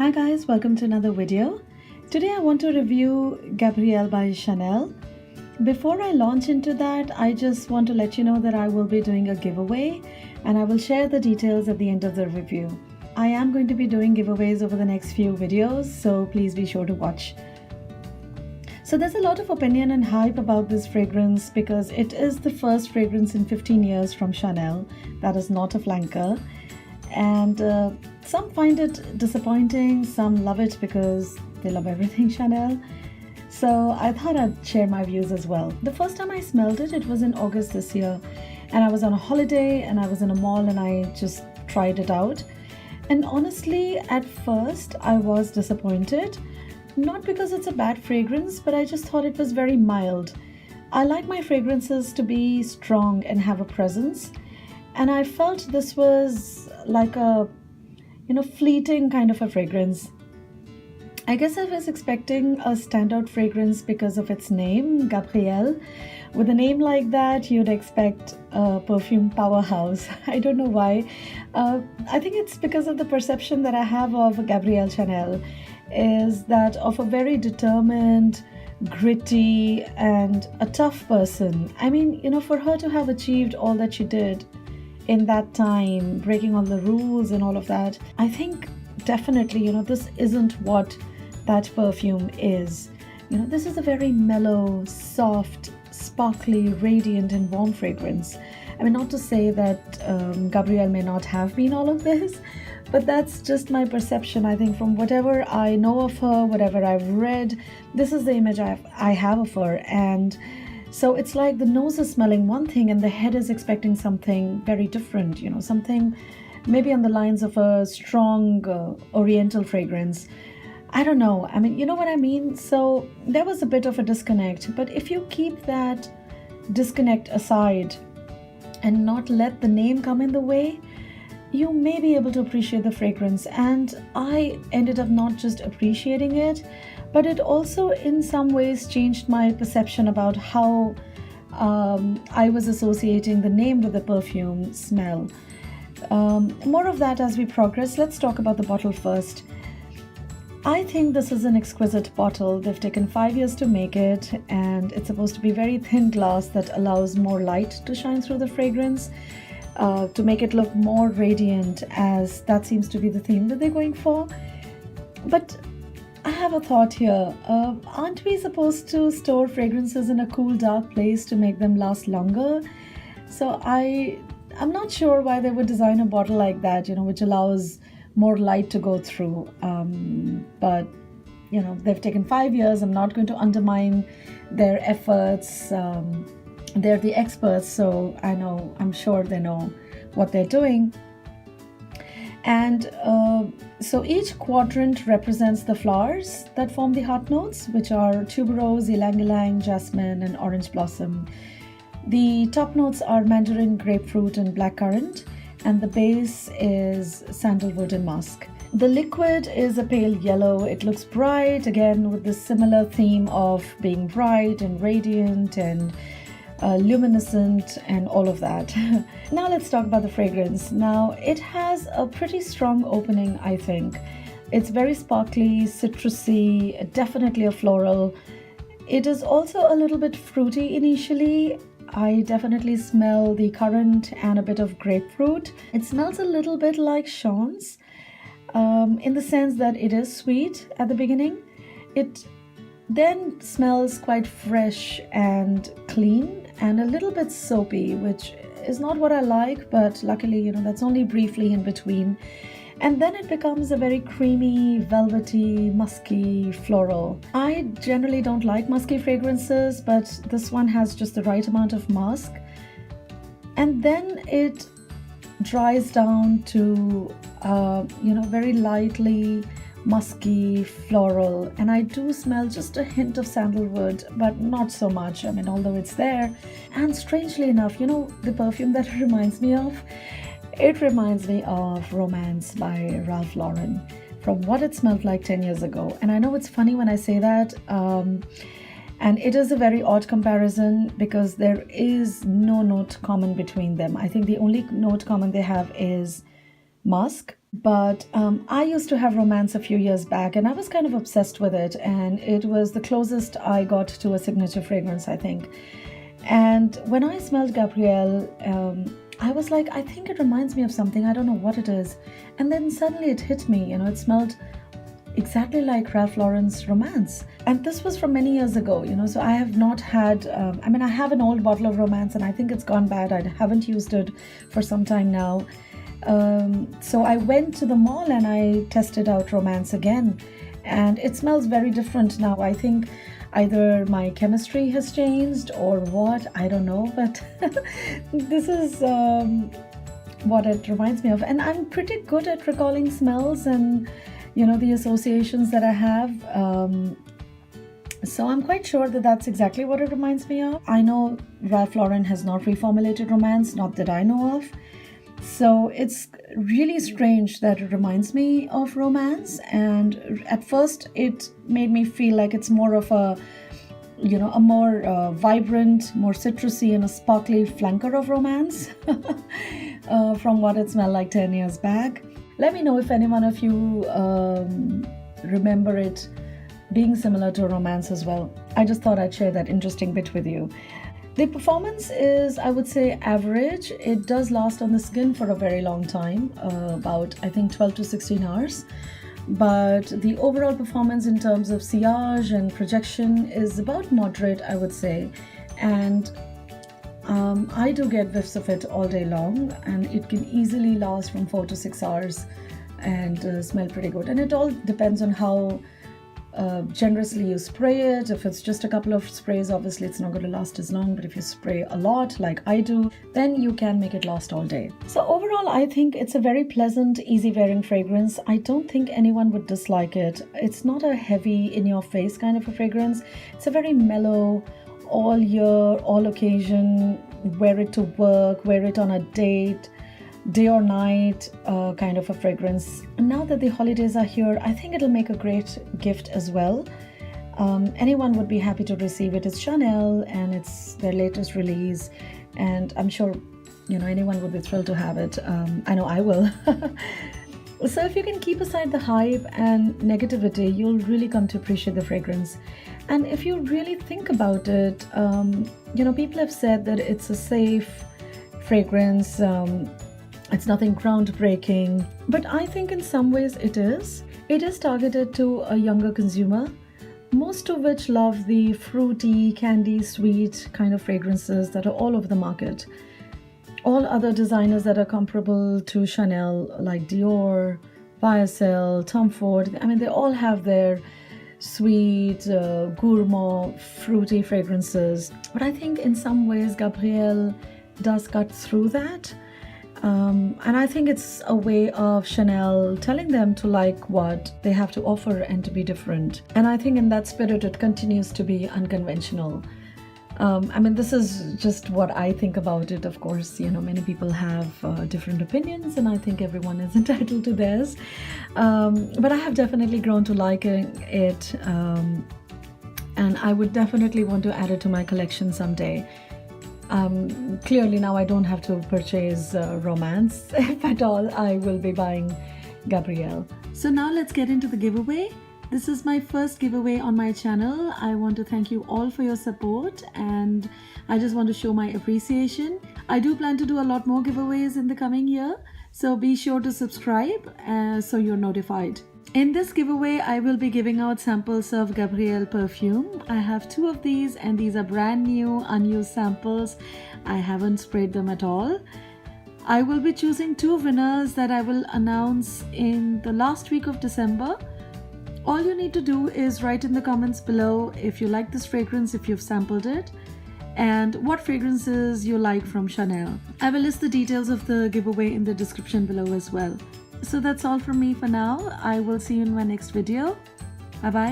Hi guys, welcome to another video. Today I want to review Gabrielle by Chanel. Before I launch into that, I just want to let you know that I will be doing a giveaway and I will share the details at the end of the review. I am going to be doing giveaways over the next few videos, so please be sure to watch. So there's a lot of opinion and hype about this fragrance because it is the first fragrance in 15 years from Chanel that is not a flanker. And some find it disappointing, some love it because they love everything Chanel. So I thought I'd share my views as well. The first time I smelled it, it was in August this year, and I was on a holiday and I was in a mall and I just tried it out. And honestly, at first I was disappointed, not because it's a bad fragrance, but I just thought it was very mild. I like my fragrances to be strong and have a presence, and I felt this was like a fleeting kind of a fragrance. I guess I was expecting a standout fragrance because of its name, Gabrielle. With a name like that, you'd expect a perfume powerhouse. I don't know why. I think it's because of the perception that I have of Gabrielle Chanel, is that of a very determined, gritty, and a tough person. I mean, for her to have achieved all that she did in that time, breaking all the rules and all of that, I think definitely, this isn't what that perfume is. This is a very mellow, soft, sparkly, radiant, and warm fragrance. I mean, not to say that Gabrielle may not have been all of this, but that's just my perception. I think from whatever I know of her, whatever I've read, this is the image I have of her. And so it's like the nose is smelling one thing and the head is expecting something very different, something maybe on the lines of a strong oriental fragrance. I don't know. I mean, you know what I mean? So there was a bit of a disconnect, but if you keep that disconnect aside and not let the name come in the way, you may be able to appreciate the fragrance. And I ended up not just appreciating it, but it also in some ways changed my perception about how I was associating the name with the perfume smell. More of that as we progress. Let's talk about the bottle first. I think this is an exquisite bottle. They've taken 5 years to make it, and it's supposed to be very thin glass that allows more light to shine through the fragrance, to make it look more radiant, as that seems to be the theme that they're going for. But I have a thought here. Aren't we supposed to store fragrances in a cool, dark place to make them last longer? So I'm not sure why they would design a bottle like that, which allows more light to go through. But they've taken 5 years. I'm not going to undermine their efforts. They're the experts, so I'm sure they know what they're doing. And so each quadrant represents the flowers that form the heart notes, which are tuberose, ylang-ylang, jasmine, and orange blossom. The top notes are mandarin, grapefruit, and blackcurrant, and the base is sandalwood and musk. The liquid is a pale yellow. It looks bright, again with this similar theme of being bright and radiant and luminescent and all of that. Now let's talk about the fragrance. Now it has a pretty strong opening, I think. It's very sparkly, citrusy, definitely a floral. It is also a little bit fruity initially. I definitely smell the currant and a bit of grapefruit. It smells a little bit like Sean's, in the sense that it is sweet at the beginning. It then smells quite fresh and clean and a little bit soapy, which is not what I like, but luckily, that's only briefly in between. And then it becomes a very creamy, velvety, musky, floral. I generally don't like musky fragrances, but this one has just the right amount of musk. And then it dries down to, very lightly musky, floral. And I do smell just a hint of sandalwood, but not so much. I mean, although it's there. And strangely enough, the perfume that it reminds me of? It reminds me of Romance by Ralph Lauren, from what it smelled like 10 years ago. And I know it's funny when I say that, and it is a very odd comparison because there is no note common between them. I think the only note common they have is musk, But I used to have romance a few years back, and I was kind of obsessed with it. And it was the closest I got to a signature fragrance, I think. And when I smelled Gabrielle, I was like, I think it reminds me of something. I don't know what it is. And then suddenly it hit me, it smelled exactly like Ralph Lauren's Romance. And this was from many years ago, so I have not had, I have an old bottle of Romance and I think it's gone bad. I haven't used it for some time now. So I went to the mall and I tested out Romance again, and it smells very different now. I think either my chemistry has changed or what, I don't know, but this is what it reminds me of. And I'm pretty good at recalling smells and the associations that I have. So I'm quite sure that that's exactly what it reminds me of. I know Ralph Lauren has not reformulated Romance, not that I know of. So it's really strange that it reminds me of Romance, and at first it made me feel like it's more of a more vibrant, more citrusy and a sparkly flanker of Romance from what it smelled like 10 years back. Let me know if any one of you remember it being similar to Romance as well. I just thought I'd share that interesting bit with you. The performance is, I would say, average. It does last on the skin for a very long time, about I think 12 to 16 hours. But the overall performance in terms of sillage and projection is about moderate, I would say. And I do get whiffs of it all day long, and it can easily last from 4 to 6 hours and smell pretty good. And it all depends on how generously you spray it. If it's just a couple of sprays, obviously it's not going to last as long, but if you spray a lot like I do, then you can make it last all day. So overall, I think it's a very pleasant, easy wearing fragrance. I don't think anyone would dislike it. It's not a heavy in your face kind of a fragrance. It's a very mellow, all year, all occasion, wear it to work, wear it on a date, day or night kind of a fragrance. And now that the holidays are here, I think it'll make a great gift as well. Anyone would be happy to receive it. It's Chanel and it's their latest release, and I'm sure anyone would be thrilled to have it. I know I will. So if you can keep aside the hype and negativity, you'll really come to appreciate the fragrance. And if you really think about it, people have said that it's a safe fragrance. It's nothing groundbreaking, but I think in some ways it is. It is targeted to a younger consumer, most of which love the fruity, candy, sweet kind of fragrances that are all over the market. All other designers that are comparable to Chanel, like Dior, YSL, Tom Ford, they all have their sweet, gourmand, fruity fragrances. But I think in some ways Gabrielle does cut through that. And I think it's a way of Chanel telling them to like what they have to offer and to be different. And I think in that spirit, it continues to be unconventional. This is just what I think about it. Of course, many people have different opinions, and I think everyone is entitled to theirs. But I have definitely grown to liking it, and I would definitely want to add it to my collection someday. Clearly now I don't have to purchase Romance. If at all, I will be buying Gabrielle. So now let's get into the giveaway. This is my first giveaway on my channel. I want to thank you all for your support, and I just want to show my appreciation. I do plan to do a lot more giveaways in the coming year, so be sure to subscribe so you're notified. In this giveaway, I will be giving out samples of Gabrielle perfume. I have 2 of these, and these are brand new, unused samples. I haven't sprayed them at all. I will be choosing 2 winners that I will announce in the last week of December. All you need to do is write in the comments below if you like this fragrance, if you've sampled it, and what fragrances you like from Chanel. I will list the details of the giveaway in the description below as well. So that's all from me for now. I will see you in my next video. Bye bye.